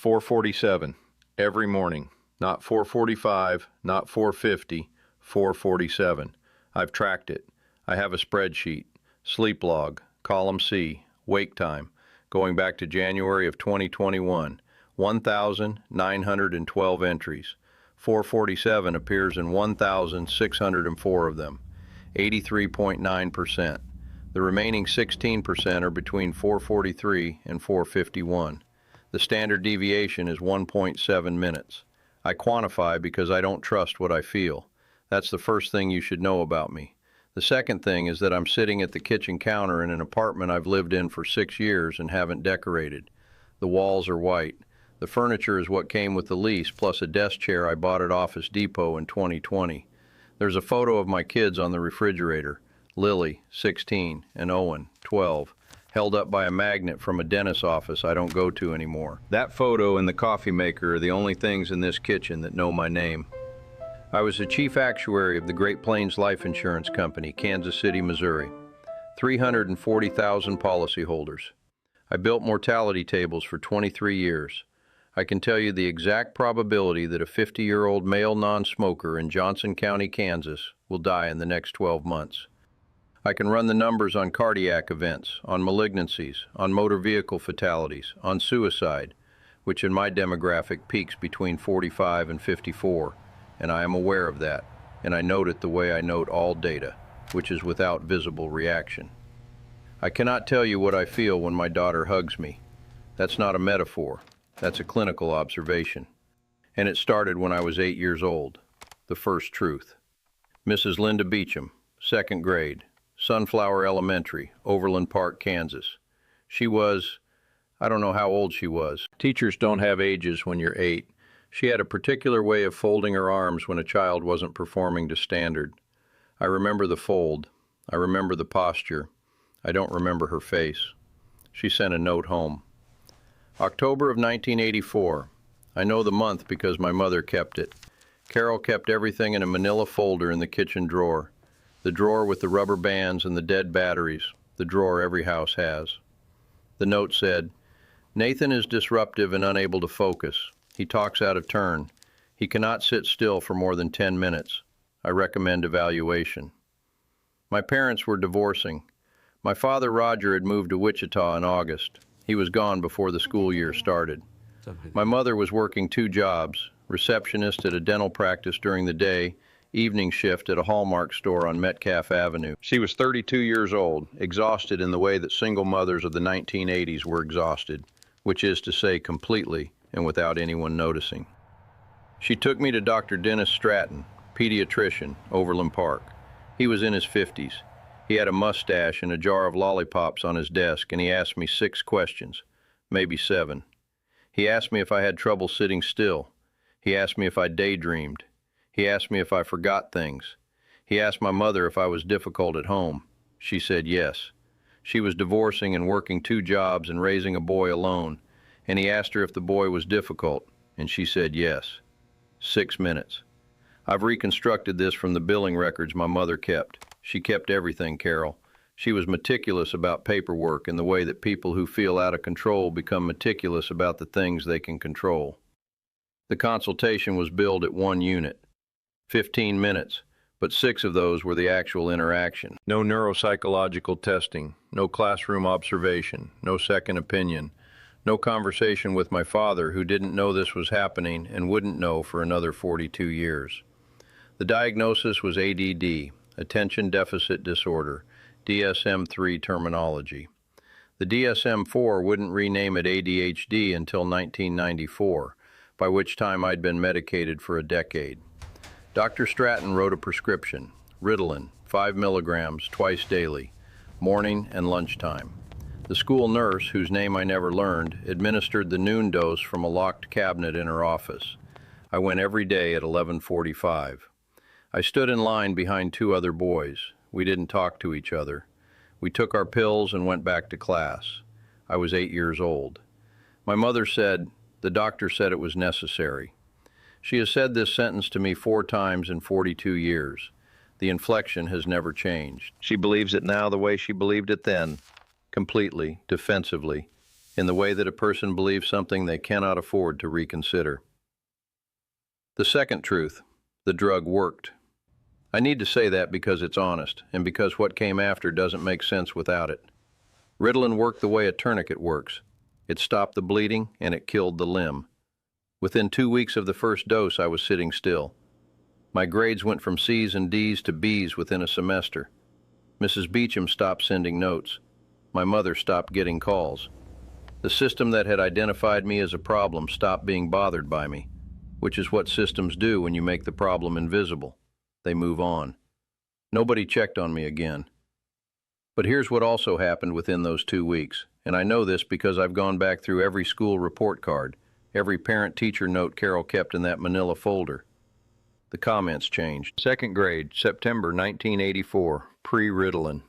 4:47 every morning. Not 4:45, not 4:50, 4:47. I've tracked it. I have a spreadsheet, sleep log, column C, wake time, going back to January of 2021, 1,912 entries. 4:47 appears in 1,604 of them, 83.9%. The remaining 16% are between 4:43 and 4:51. The standard deviation is 1.7 minutes. I quantify because I don't trust what I feel. That's the first thing you should know about me. The second thing is that I'm sitting at the kitchen counter in an apartment I've lived in for 6 years and haven't decorated. The walls are white. The furniture is what came with the lease, plus a desk chair I bought at Office Depot in 2020. There's a photo of my kids on the refrigerator. Lily, 16, and Owen, 12, held up by a magnet from a dentist's office I don't go to anymore. That photo and the coffee maker are the only things in this kitchen that know my name. I was the chief actuary of the Great Plains Life Insurance Company, Kansas City, Missouri. 340,000 policyholders. I built mortality tables for 23 years. I can tell you the exact probability that a 50-year-old male non-smoker in Johnson County, Kansas, will die in the next 12 months. I can run the numbers on cardiac events, on malignancies, on motor vehicle fatalities, on suicide, which in my demographic peaks between 45 and 54, and I am aware of that, and I note it the way I note all data, which is without visible reaction. I cannot tell you what I feel when my daughter hugs me. That's not a metaphor. That's a clinical observation. And it started when I was 8 years old. The first truth. Mrs. Linda Beecham, 2nd grade, Sunflower Elementary, Overland Park, Kansas. She was, I don't know how old she was. Teachers don't have ages when you're 8. She had a particular way of folding her arms when a child wasn't performing to standard. I remember the fold. I remember the posture. I don't remember her face. She sent a note home. October of 1984. I know the month because my mother kept it. Carol kept everything in a manila folder in the kitchen drawer. The drawer with the rubber bands and the dead batteries, the drawer every house has. The note said, Nathan is disruptive and unable to focus. He talks out of turn. He cannot sit still for more than 10 minutes. I recommend evaluation. My parents were divorcing. My father, Roger, had moved to Wichita in August. He was gone before the school year started. My mother was working 2 jobs, receptionist at a dental practice during the day, evening shift at a Hallmark store on Metcalf Avenue. She was 32 years old, exhausted in the way that single mothers of the 1980s were exhausted, which is to say completely and without anyone noticing. She took me to Dr. Dennis Stratton, pediatrician, Overland Park. He was in his 50s. He had a mustache and a jar of lollipops on his desk, and he asked me 6 questions, maybe 7. He asked me if I had trouble sitting still. He asked me if I daydreamed. He asked me if I forgot things. He asked my mother if I was difficult at home. She said yes. She was divorcing and working 2 jobs and raising a boy alone, and he asked her if the boy was difficult, and she said yes. 6 minutes. I've reconstructed this from the billing records my mother kept. She kept everything, Carol. She was meticulous about paperwork in the way that people who feel out of control become meticulous about the things they can control. The consultation was billed at 1 unit. 15 minutes, but 6 of those were the actual interaction. No neuropsychological testing, no classroom observation, no second opinion, no conversation with my father, who didn't know this was happening and wouldn't know for another 42 years. The diagnosis was ADD, Attention Deficit Disorder, DSM-3 terminology. The DSM-4 wouldn't rename it ADHD until 1994, by which time I'd been medicated for a decade. Dr. Stratton wrote a prescription, Ritalin, 5 milligrams twice daily, morning and lunchtime. The school nurse, whose name I never learned, administered the noon dose from a locked cabinet in her office. I went every day at 11:45. I stood in line behind 2 other boys. We didn't talk to each other. We took our pills and went back to class. I was 8 years old. My mother said, the doctor said it was necessary. She has said this sentence to me 4 times in 42 years. The inflection has never changed. She believes it now the way she believed it then, completely, defensively, in the way that a person believes something they cannot afford to reconsider. The second truth, the drug worked. I need to say that because it's honest, and because what came after doesn't make sense without it. Ritalin worked the way a tourniquet works. It stopped the bleeding, and it killed the limb. Within 2 weeks of the first dose, I was sitting still. My grades went from C's and D's to B's within a semester. Mrs. Beecham stopped sending notes. My mother stopped getting calls. The system that had identified me as a problem stopped being bothered by me, which is what systems do when you make the problem invisible. They move on. Nobody checked on me again. But here's what also happened within those 2 weeks, and I know this because I've gone back through every school report card, every parent-teacher note Carol kept in that manila folder. The comments changed. Second grade, September 1984, pre-Ritalin.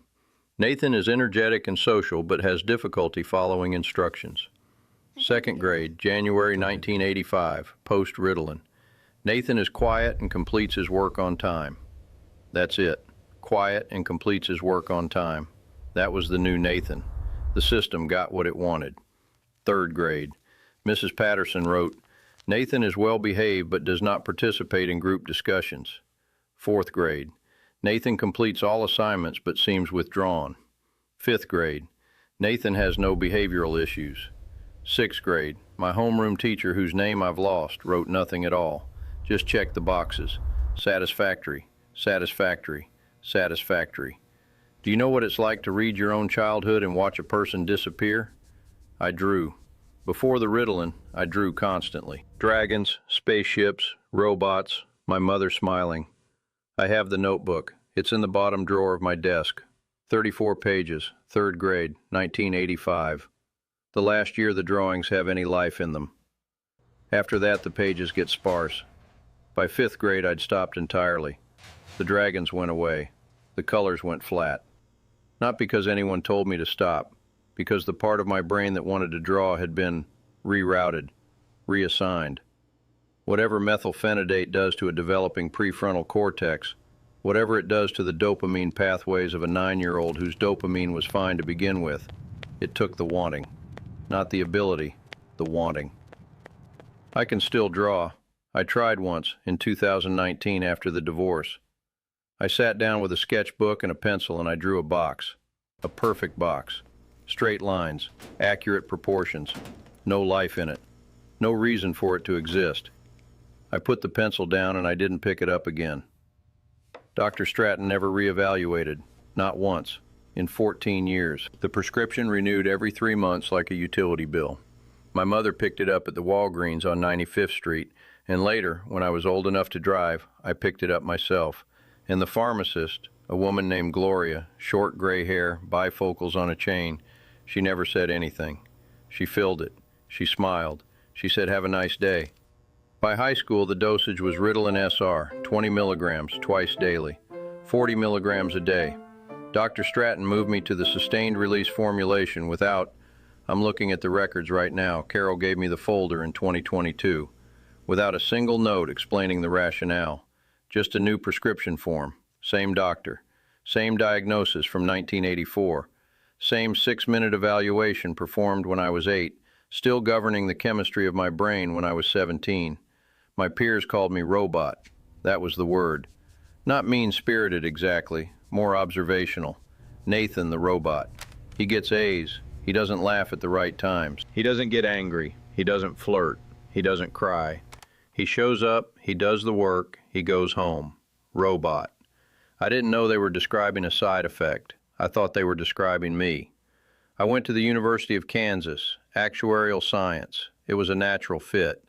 Nathan is energetic and social but has difficulty following instructions. Second grade, January 1985, post-Ritalin. Nathan is quiet and completes his work on time. That's it. Quiet and completes his work on time. That was the new Nathan. The system got what it wanted. Third grade. Mrs. Patterson wrote, Nathan is well behaved but does not participate in group discussions. Fourth grade. Nathan completes all assignments but seems withdrawn. Fifth grade. Nathan has no behavioral issues. Sixth grade. My homeroom teacher, whose name I've lost, wrote nothing at all. Just checked the boxes. Satisfactory, satisfactory, satisfactory. Do you know what it's like to read your own childhood and watch a person disappear? I drew. Before the Ritalin, I drew constantly. Dragons, spaceships, robots, my mother smiling. I have the notebook. It's in the bottom drawer of my desk. 34 pages, third grade, 1985. The last year the drawings have any life in them. After that, the pages get sparse. By fifth grade, I'd stopped entirely. The dragons went away. The colors went flat. Not because anyone told me to stop, because the part of my brain that wanted to draw had been rerouted, reassigned. Whatever methylphenidate does to a developing prefrontal cortex, whatever it does to the dopamine pathways of a 9-year-old whose dopamine was fine to begin with, it took the wanting. Not the ability, the wanting. I can still draw. I tried once, in 2019 after the divorce. I sat down with a sketchbook and a pencil and I drew a box. A perfect box. Straight lines, accurate proportions, no life in it. No reason for it to exist. I put the pencil down and I didn't pick it up again. Dr. Stratton never reevaluated, not once, in 14 years. The prescription renewed every 3 months like a utility bill. My mother picked it up at the Walgreens on 95th Street, and later, when I was old enough to drive, I picked it up myself. And the pharmacist, a woman named Gloria, short gray hair, bifocals on a chain, she never said anything. She filled it. She smiled. She said, "Have a nice day." By high school, the dosage was Ritalin SR, 20 milligrams, twice daily, 40 milligrams a day. Dr. Stratton moved me to the sustained release formulation without, I'm looking at the records right now, Carol gave me the folder in 2022, without a single note explaining the rationale. Just a new prescription form, same doctor, same diagnosis from 1984, same 6-minute evaluation performed when I was 8, still governing the chemistry of my brain when I was 17. My peers called me robot. That was the word. Not mean-spirited exactly, more observational. Nathan the robot. He gets A's. He doesn't laugh at the right times. He doesn't get angry. He doesn't flirt. He doesn't cry. He shows up, he does the work, he goes home. Robot. I didn't know they were describing a side effect. I thought they were describing me. I went to the University of Kansas, actuarial science. It was a natural fit.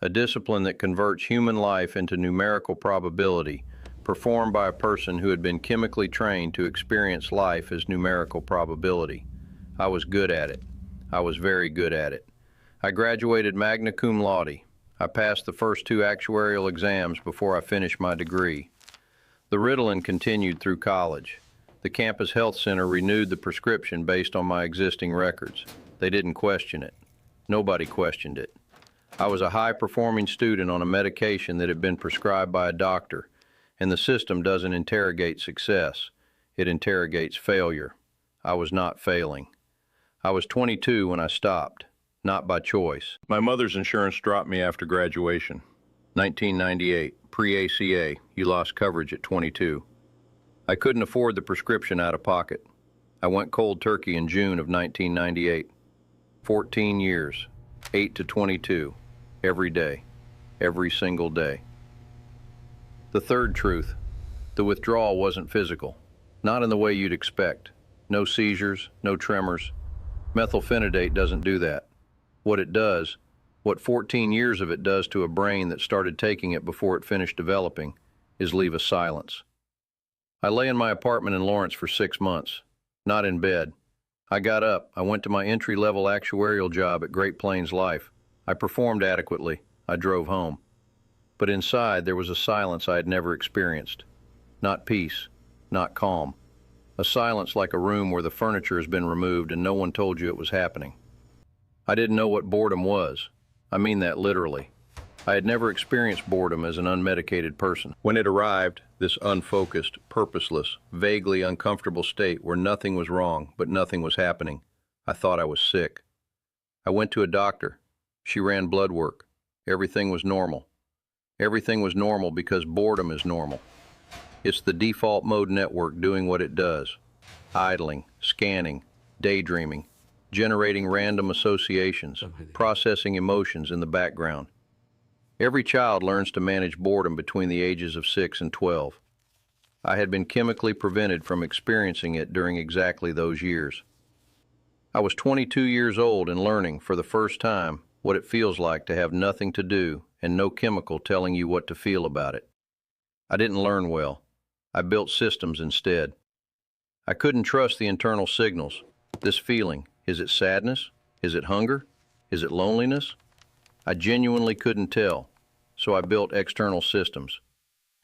A discipline that converts human life into numerical probability, performed by a person who had been chemically trained to experience life as numerical probability. I was good at it. I was very good at it. I graduated magna cum laude. I passed the first 2 actuarial exams before I finished my degree. The Ritalin continued through college. The campus health center renewed the prescription based on my existing records. They didn't question it. Nobody questioned it. I was a high-performing student on a medication that had been prescribed by a doctor, and the system doesn't interrogate success. It interrogates failure. I was not failing. I was 22 when I stopped, not by choice. My mother's insurance dropped me after graduation. 1998, pre-ACA, you lost coverage at 22. I couldn't afford the prescription out of pocket. I went cold turkey in June of 1998. 14 years, 8 to 22, every day, every single day. The third truth, the withdrawal wasn't physical, not in the way you'd expect. No seizures, no tremors. Methylphenidate doesn't do that. What it does, what 14 years of it does to a brain that started taking it before it finished developing, is leave a silence. I lay in my apartment in Lawrence for 6 months, not in bed. I got up, I went to my entry-level actuarial job at Great Plains Life. I performed adequately. I drove home. But inside there was a silence I had never experienced. Not peace, not calm. A silence like a room where the furniture has been removed and no one told you it was happening. I didn't know what boredom was. I mean that literally. I had never experienced boredom as an unmedicated person. When it arrived, this unfocused, purposeless, vaguely uncomfortable state where nothing was wrong, but nothing was happening, I thought I was sick. I went to a doctor. She ran blood work. Everything was normal. Everything was normal because boredom is normal. It's the default mode network doing what it does. Idling, scanning, daydreaming, generating random associations, processing emotions in the background. Every child learns to manage boredom between the ages of 6 and 12. I had been chemically prevented from experiencing it during exactly those years. I was 22 years old and learning, for the first time, what it feels like to have nothing to do and no chemical telling you what to feel about it. I didn't learn well. I built systems instead. I couldn't trust the internal signals. This feeling, is it sadness? Is it hunger? Is it loneliness? I genuinely couldn't tell, so I built external systems.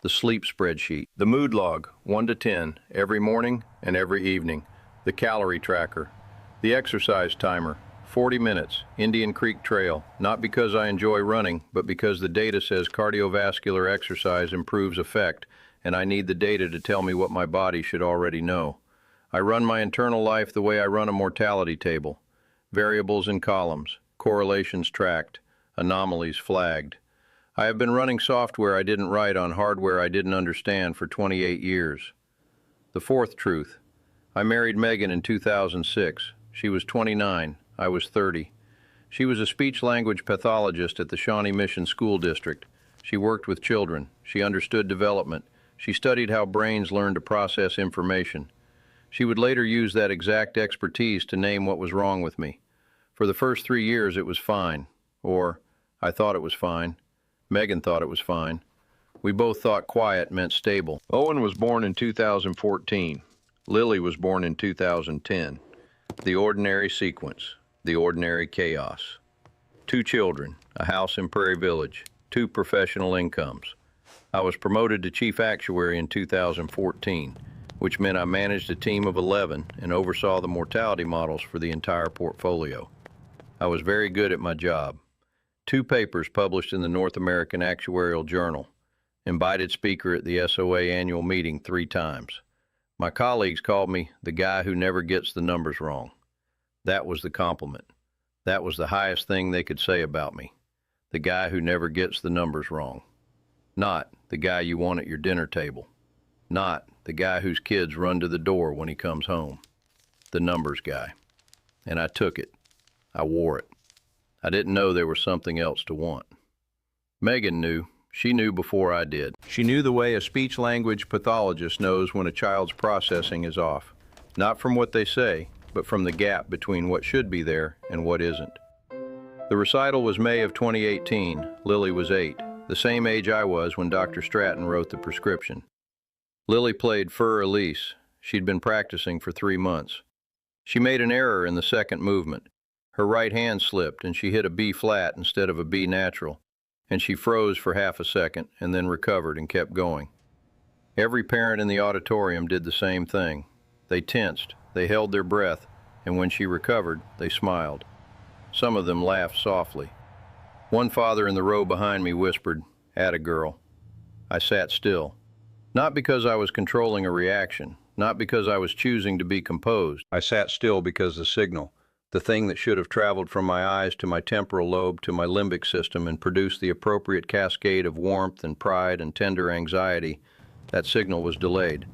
The sleep spreadsheet, the mood log, 1 to 10, every morning and every evening, the calorie tracker, the exercise timer, 40 minutes, Indian Creek Trail, not because I enjoy running, but because the data says cardiovascular exercise improves effect, and I need the data to tell me what my body should already know. I run my internal life the way I run a mortality table. Variables in columns, correlations tracked, anomalies flagged. I have been running software I didn't write on hardware I didn't understand for 28 years. The fourth truth. I married Megan in 2006. She was 29. I was 30. She was a speech-language pathologist at the Shawnee Mission School District. She worked with children. She understood development. She studied how brains learn to process information. She would later use that exact expertise to name what was wrong with me. For the first 3 years, it was fine. Or, I thought it was fine. Megan thought it was fine. We both thought quiet meant stable. Owen was born in 2014. Lily was born in 2010. The ordinary sequence. The ordinary chaos. 2 children, a house in Prairie Village, 2 professional incomes. I was promoted to chief actuary in 2014, which meant I managed a team of 11 and oversaw the mortality models for the entire portfolio. I was very good at my job. 2 papers published in the North American Actuarial Journal. Invited speaker at the SOA annual meeting 3 times. My colleagues called me the guy who never gets the numbers wrong. That was the compliment. That was the highest thing they could say about me. The guy who never gets the numbers wrong. Not the guy you want at your dinner table. Not the guy whose kids run to the door when he comes home. The numbers guy. And I took it. I wore it. I didn't know there was something else to want. Megan knew. She knew before I did. She knew the way a speech-language pathologist knows when a child's processing is off. Not from what they say, but from the gap between what should be there and what isn't. The recital was May of 2018. Lily was 8, the same age I was when Dr. Stratton wrote the prescription. Lily played Fur Elise. She'd been practicing for 3 months. She made an error in the second movement. Her right hand slipped and she hit a B flat instead of a B natural, and she froze for half a second and then recovered and kept going. Every parent in the auditorium did the same thing. They tensed, they held their breath, and when she recovered, they smiled. Some of them laughed softly. One father in the row behind me whispered, "Atta girl." I sat still. Not because I was controlling a reaction, not because I was choosing to be composed. I sat still because the signal, The thing that should have traveled from my eyes to my temporal lobe to my limbic system and produced the appropriate cascade of warmth and pride and tender anxiety, that signal was delayed,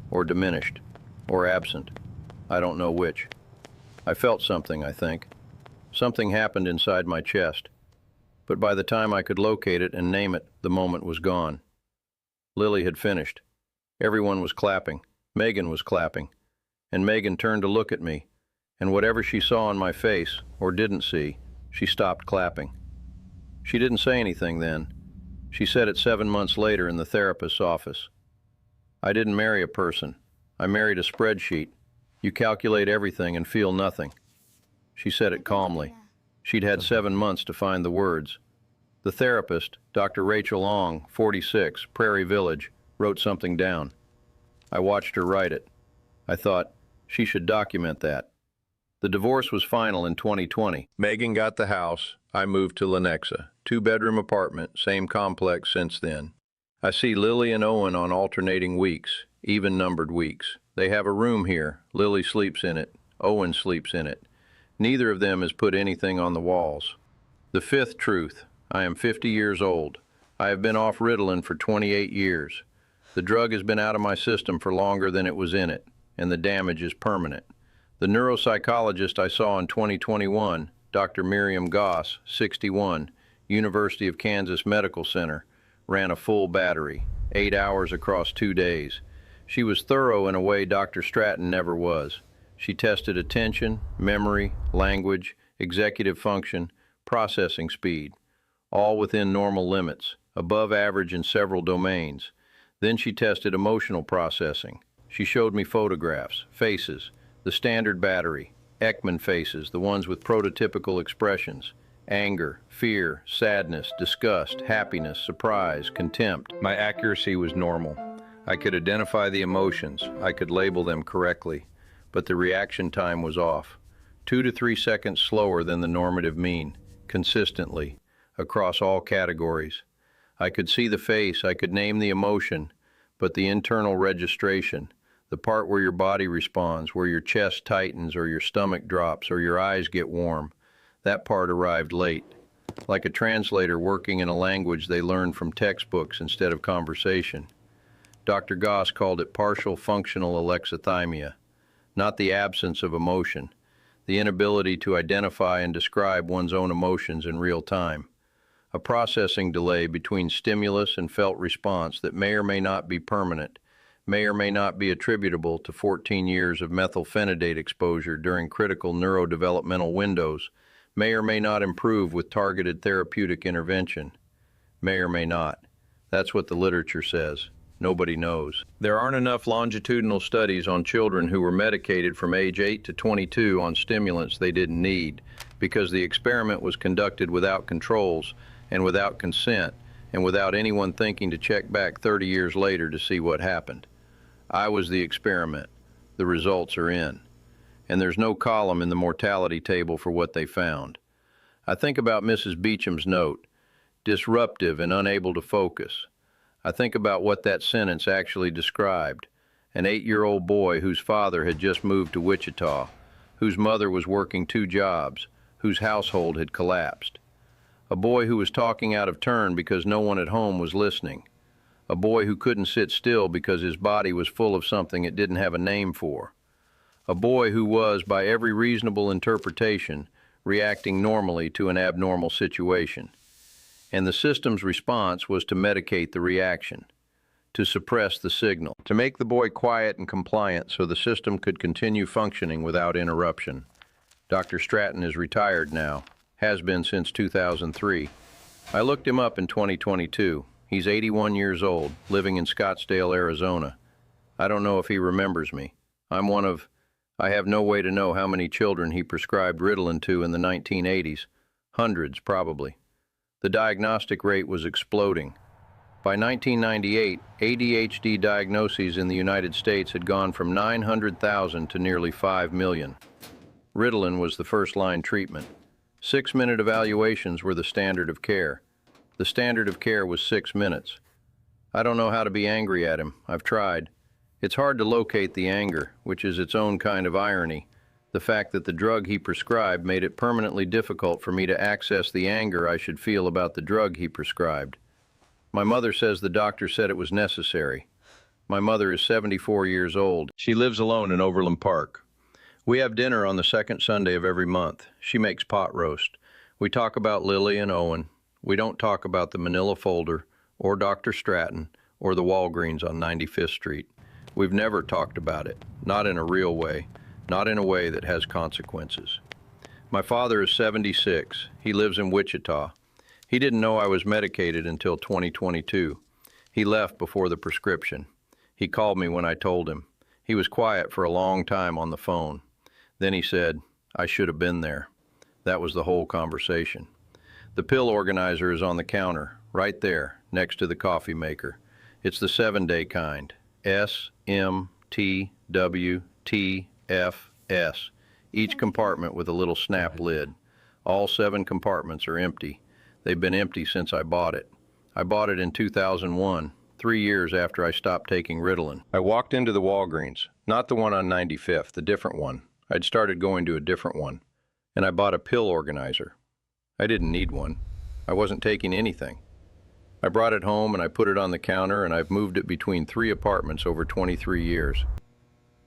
or diminished, or absent. I don't know which. I felt something, I think. Something happened inside my chest. But by the time I could locate it and name it, the moment was gone. Lily had finished. Everyone was clapping. Megan was clapping. And Megan turned to look at me, and whatever she saw on my face, or didn't see, she stopped clapping. She didn't say anything then. She said it 7 months later in the therapist's office. I didn't marry a person. I married a spreadsheet. You calculate everything and feel nothing. She said it calmly. She'd had 7 months to find the words. The therapist, Dr. Rachel Ong, 46, Prairie Village, wrote something down. I watched her write it. I thought, she should document that. The divorce was final in 2020. Megan got the house. I moved to Lenexa. 2-bedroom apartment, same complex since then. I see Lily and Owen on alternating weeks, even-numbered weeks. They have a room here. Lily sleeps in it. Owen sleeps in it. Neither of them has put anything on the walls. The fifth truth. I am 50 years old. I have been off Ritalin for 28 years. The drug has been out of my system for longer than it was in it, and the damage is permanent. The neuropsychologist I saw in 2021, Dr. Miriam Goss, 61, University of Kansas Medical Center, ran a full battery, 8 hours across 2 days. She was thorough in a way Dr. Stratton never was. She tested attention, memory, language, executive function, processing speed, all within normal limits, above average in several domains. Then she tested emotional processing. She showed me photographs, faces, the standard battery, Ekman faces, the ones with prototypical expressions, anger, fear, sadness, disgust, happiness, surprise, contempt. My accuracy was normal. I could identify the emotions, I could label them correctly, but the reaction time was off. 2 to 3 seconds slower than the normative mean, consistently, across all categories. I could see the face, I could name the emotion, but the internal registration, the part where your body responds, where your chest tightens or your stomach drops or your eyes get warm, that part arrived late, like a translator working in a language they learned from textbooks instead of conversation. Dr. Goss called it partial functional alexithymia, not the absence of emotion, the inability to identify and describe one's own emotions in real time. A processing delay between stimulus and felt response that may or may not be permanent, may or may not be attributable to 14 years of methylphenidate exposure during critical neurodevelopmental windows, may or may not improve with targeted therapeutic intervention, may or may not. That's what the literature says. Nobody knows. There aren't enough longitudinal studies on children who were medicated from age 8 to 22 on stimulants they didn't need, because the experiment was conducted without controls and without consent and without anyone thinking to check back 30 years later to see what happened. I was the experiment. The results are in. And there's no column in the mortality table for what they found. I think about Mrs. Beecham's note, disruptive and unable to focus. I think about what that sentence actually described, an 8-year-old boy whose father had just moved to Wichita, whose mother was working 2 jobs, whose household had collapsed. A boy who was talking out of turn because no one at home was listening. A boy who couldn't sit still because his body was full of something it didn't have a name for. A boy who was, by every reasonable interpretation, reacting normally to an abnormal situation. And the system's response was to medicate the reaction, to suppress the signal, to make the boy quiet and compliant so the system could continue functioning without interruption. Dr. Stratton is retired now, has been since 2003. I looked him up in 2022. He's 81 years old, living in Scottsdale, Arizona. I don't know if he remembers me. I have no way to know how many children he prescribed Ritalin to in the 1980s. Hundreds, probably. The diagnostic rate was exploding. By 1998, ADHD diagnoses in the United States had gone from 900,000 to nearly 5 million. Ritalin was the first-line treatment. 6-minute evaluations were the standard of care. The standard of care was 6 minutes. I don't know how to be angry at him. I've tried. It's hard to locate the anger, which is its own kind of irony. The fact that the drug he prescribed made it permanently difficult for me to access the anger I should feel about the drug he prescribed. My mother says the doctor said it was necessary. My mother is 74 years old. She lives alone in Overland Park. We have dinner on the second Sunday of every month. She makes pot roast. We talk about Lily and Owen. We don't talk about the Manila folder, or Dr. Stratton, or the Walgreens on 95th Street. We've never talked about it, not in a real way, not in a way that has consequences. My father is 76. He lives in Wichita. He didn't know I was medicated until 2022. He left before the prescription. He called me when I told him. He was quiet for a long time on the phone. Then he said, "I should have been there." That was the whole conversation. The pill organizer is on the counter, right there, next to the coffee maker. It's the 7-day kind. S, M, T, W, T, F, S. Each compartment with a little snap lid. All 7 compartments are empty. They've been empty since I bought it. I bought it in 2001, 3 years after I stopped taking Ritalin. I walked into the Walgreens, not the one on 95th, the different one. I'd started going to a different one, and I bought a pill organizer. I didn't need one. I wasn't taking anything. I brought it home and I put it on the counter, and I've moved it between 3 apartments over 23 years.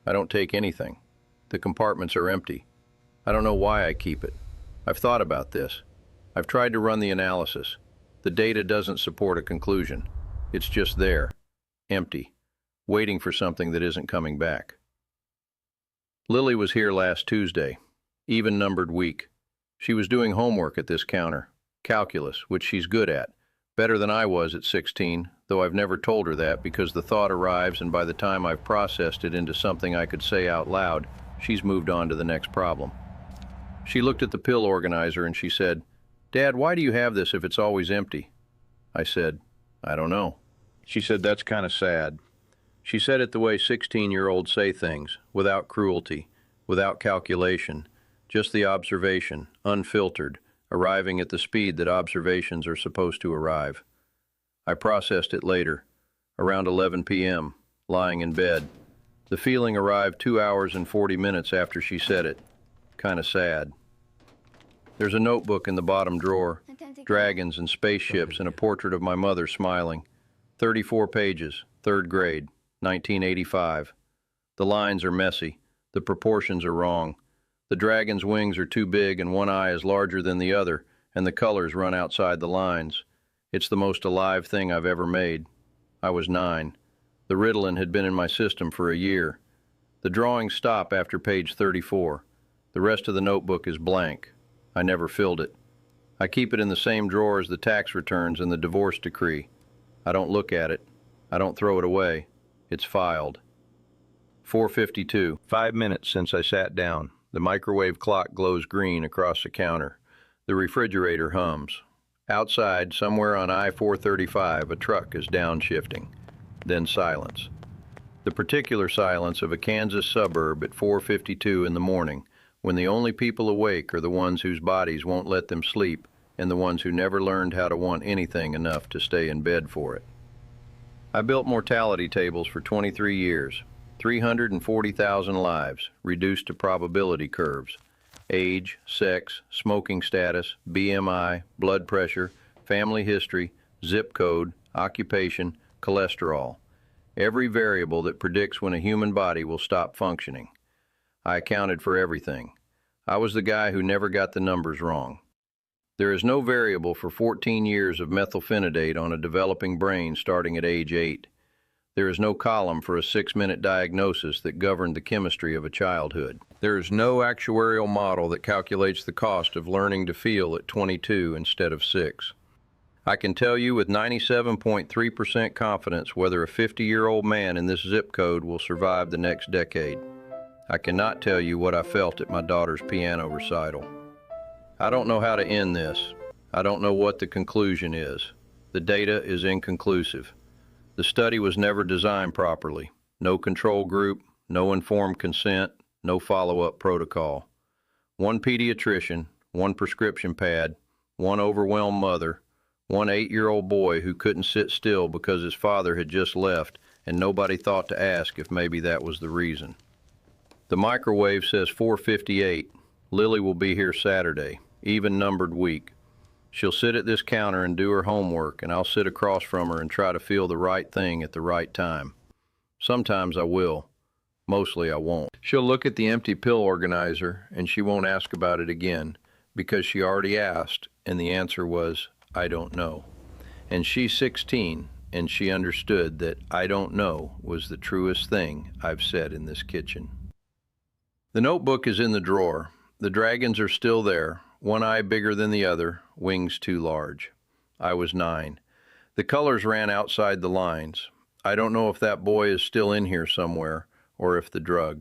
I don't take anything. The compartments are empty. I don't know why I keep it. I've thought about this. I've tried to run the analysis. The data doesn't support a conclusion. It's just there, empty, waiting for something that isn't coming back. Lily was here last Tuesday, even-numbered week. She was doing homework at this counter, calculus, which she's good at, better than I was at 16, though I've never told her that because the thought arrives, and by the time I've processed it into something I could say out loud, she's moved on to the next problem. She looked at the pill organizer and she said, "Dad, why do you have this if it's always empty?" I said, "I don't know." She said, "That's kind of sad." She said it the way 16-year-olds say things, without cruelty, without calculation, just the observation, unfiltered, arriving at the speed that observations are supposed to arrive. I processed it later, around 11 p.m., lying in bed. The feeling arrived 2 hours and 40 minutes after she said it. Kind of sad. There's a notebook in the bottom drawer, dragons and spaceships and a portrait of my mother smiling. 34 pages, 3rd grade, 1985. The lines are messy. The proportions are wrong. The dragon's wings are too big and one eye is larger than the other, and the colors run outside the lines. It's the most alive thing I've ever made. I was 9. The Ritalin had been in my system for a year. The drawings stop after page 34. The rest of the notebook is blank. I never filled it. I keep it in the same drawer as the tax returns and the divorce decree. I don't look at it. I don't throw it away. It's filed. 4:52. 5 minutes since I sat down. The microwave clock glows green across the counter. The refrigerator hums. Outside, somewhere on I-435, a truck is downshifting. Then silence. The particular silence of a Kansas suburb at 4:52 in the morning, when the only people awake are the ones whose bodies won't let them sleep and the ones who never learned how to want anything enough to stay in bed for it. I built mortality tables for 23 years. 340,000 lives, reduced to probability curves. Age, sex, smoking status, BMI, blood pressure, family history, zip code, occupation, cholesterol. Every variable that predicts when a human body will stop functioning. I accounted for everything. I was the guy who never got the numbers wrong. There is no variable for 14 years of methylphenidate on a developing brain starting at age 8. There is no column for a 6-minute diagnosis that governed the chemistry of a childhood. There is no actuarial model that calculates the cost of learning to feel at 22 instead of 6. I can tell you with 97.3% confidence whether a 50-year-old man in this zip code will survive the next decade. I cannot tell you what I felt at my daughter's piano recital. I don't know how to end this. I don't know what the conclusion is. The data is inconclusive. The study was never designed properly. No control group, no informed consent, no follow-up protocol. One pediatrician, one prescription pad, one overwhelmed mother, one 8-year-old boy who couldn't sit still because his father had just left and nobody thought to ask if maybe that was the reason. The microwave says 4:58. Lily will be here Saturday, even numbered week. She'll sit at this counter and do her homework, and I'll sit across from her and try to feel the right thing at the right time. Sometimes I will. Mostly I won't. She'll look at the empty pill organizer, and she won't ask about it again, because she already asked, and the answer was, I don't know. And she's 16, and she understood that I don't know was the truest thing I've said in this kitchen. The notebook is in the drawer. The dragons are still there, one eye bigger than the other, wings too large. I was 9. The colors ran outside the lines. I don't know if that boy is still in here somewhere, or if the drug.